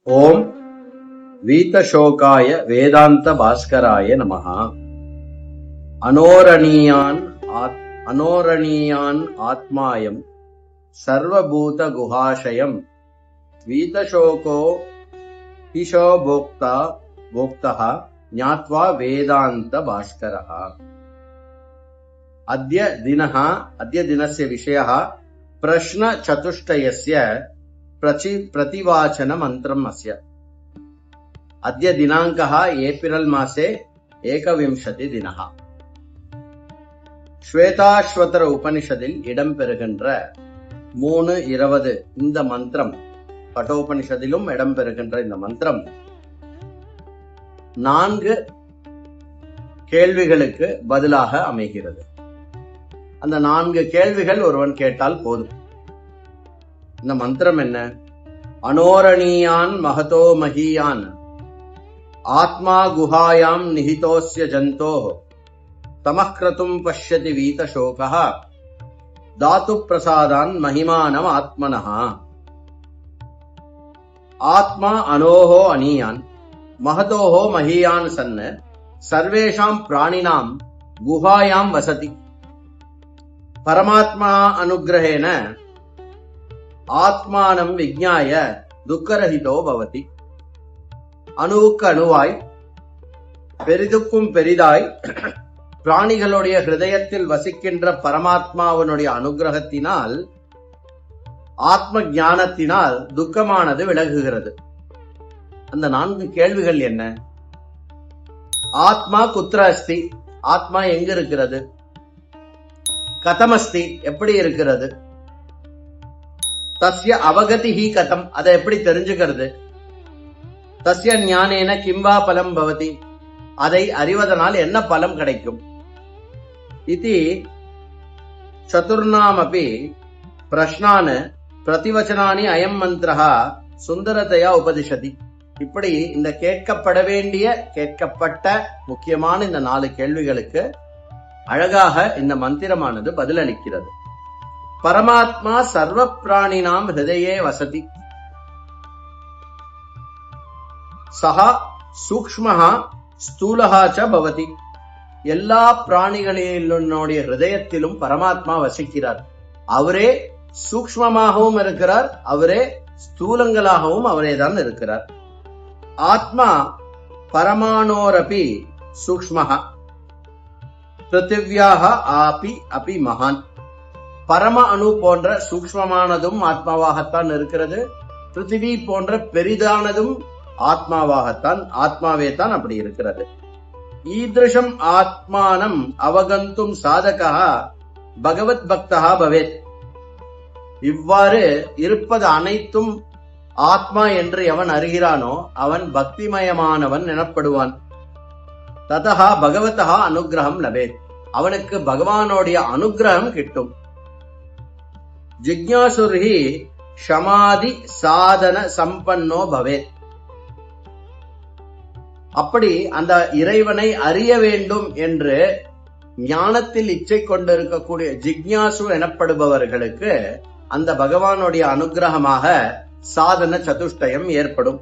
ஓம் வீதசோகாய வேதாந்த பாஸ்கராய நமஹ. அனோரணீயான் ஆத்மாயம் சர்வபூத குஹாஷயம் வீதசோகோ ஹிஷோ போக்தः ஞாத்வா வேதாந்த பாஸ்கரः. अद्य दिनस्य विषयः प्रश्न चतुष्टयस्य प्रतिवाचन मन्त्रम् अस्य. अद्य दिनाङ्कः एप्रिल् मासे 21 दिनः. ஸ்வேதாஸ்வதர உபனிஷதில் இடம்பெறுகின்ற 3:20 இந்த மந்திரம், கட்டோபனிஷதிலும் இடம்பெறுகின்ற இந்த மந்திரம் 4 கேள்விகளுக்கு பதிலாக அமைகிறது. அந்த 4 கேள்விகள் ஒருவன் கேட்டால் போதும். இந்த மந்திரம் என்ன? அனோரணீயான் மகதோ மஹீயான் ஆத்மா குஹாயாம் நிஹிதோஸ்ய ஜந்தோ தமக்ரதும் பஷ்யதி வீதசோகः தாது பிரசாதான் மஹிமானம் ஆத்மனः. ஆத்மா அனோஹோ அனீயான் மகதோஹோ மஹீயான் சன்ன சர்வேஷாம் பிராணினாம் குஹாயாம் வசதி. பரமாத்மா அனுகிரகேன ஆத்மானம் விஜ்ஞாய துக்கரஹிதோ பவதி. அணுவுக்கு அணுவாய், பெரிதுக்கும் பெரிதாய் பிராணிகளுடைய ஹிருதயத்தில் வசிக்கின்ற பரமாத்மாவனுடைய அனுகிரகத்தினால், ஆத்ம ஞானத்தினால் துக்கமானது விலகுகிறது. அந்த 4 கேள்விகள் என்ன? ஆத்மா குத்ர அஸ்தி, ஆத்மா எங்க இருக்கிறது? கதமஸ்தி, எப்படி இருக்கிறது? தஸ்ய அவகதிஹி கதம், அதை எப்படி தெரிஞ்சுக்கிறது? தஸ்ய ஞானேன கிம்பா பலம் பவதி, அதை அறிவதனால் என்ன பலம் கிடைக்கும்? இதி சதுர்ணாமபி பிரஷ்னான் பிரதிவச்சனானி அயம் மந்திரஹ சுந்தரதையா உபதிஷதி. இப்படி இந்த கேட்கப்பட வேண்டிய, கேட்கப்பட்ட முக்கியமான இந்த 4 கேள்விகளுக்கு அழகாக இந்த மந்திரமானது பதிலளிக்கிறது. பரமாத்மா சர்வ பிராணினாம் ஹிருதயே வசதி. சஹா சூக்ஷ்மஹா ஸ்தூலஹா ச பவதி. எல்லா பிராணிகளினுடைய ஹிருதயத்திலும் பரமாத்மா வசிக்கிறார். அவரே சூக்ஷ்மமாகவும் இருக்கிறார், அவரே ஸ்தூலங்களாகவும் அவரேதான் இருக்கிறார். ஆத்மா பரமாணோரபி சூக்ஷ்மஹா பிருத்திவ்யாஹ அபி மகான். பரம அணு போன்ற சூக்ஷ்மமானதும் ஆத்மாவாகத்தான் இருக்கிறது. பிருத்திவி போன்ற பெரிதானதும் ஆத்மாவாகத்தான், ஆத்மாவே தான் அப்படி இருக்கிறது. ஈத்ருஷம் ஆத்மானம் அவகந்தும் சாதகா பகவத் பக்தா பவேத். இவ்வாறு இருப்பது அனைத்தும் ஆத்மா என்று எவன் அறிகிறானோ அவன் பக்திமயமானவன் எனப்படுவான். ததஹா பகவதா அனுகிரகம் லபேத், அவனுக்கு பகவானுடைய அனுகிரகம் கிட்டும். ஜிக்ஞாசுர்ஹி ஷமாதி சாதன சம்பன்னோ பவேத். அப்படி அந்த இறைவனை அறிய வேண்டும் என்று ஞானத்தில் இச்சை கொண்டிருக்கக்கூடிய ஜிக்ஞாசு எனப்படுபவர்களுக்கு அந்த பகவானுடைய அனுகிரகமாக சாதன சதுஷ்டயம் ஏற்படும்.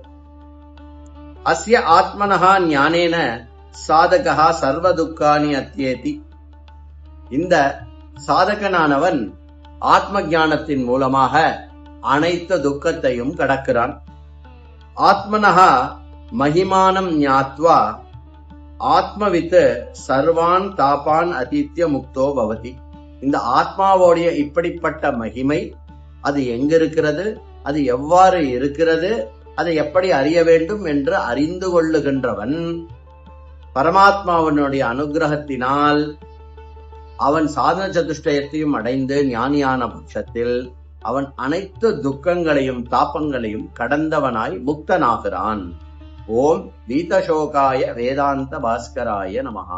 அஸ்ய ஆத்மனஹா ஞானேன சாதகா சர்வ துக்கானி அத்யேதி. இந்த சாதகனானவன் ஆத்ம ஞானத்தின் மூலமாக அனைத்து துக்கத்தையும் கடக்கிறான். ஆத்மனஹா மகிமானம் ஞாத்வா ஆத்மவித் சர்வான் தாபான் அதீத்ய முக்தோ பவதி. இந்த ஆத்மாவோடைய இப்படிப்பட்ட மகிமை, அது எங்க இருக்கிறது, அது எவ்வாறு இருக்கிறது, அதை எப்படி அறிய வேண்டும் என்று அறிந்து கொள்ளுகின்றவன் பரமாத்மாவனுடைய அனுகிரகத்தினால் அவன் சாதன சதுஷ்டயத்தையும் அடைந்து ஞானியான பட்சத்தில் அவன் அனைத்து துக்கங்களையும் தாபங்களையும் கடந்தவனாய் முக்தனாகிறான். ஓம் வீதசோகாய வேதாந்த பாஸ்கராய நமஹ.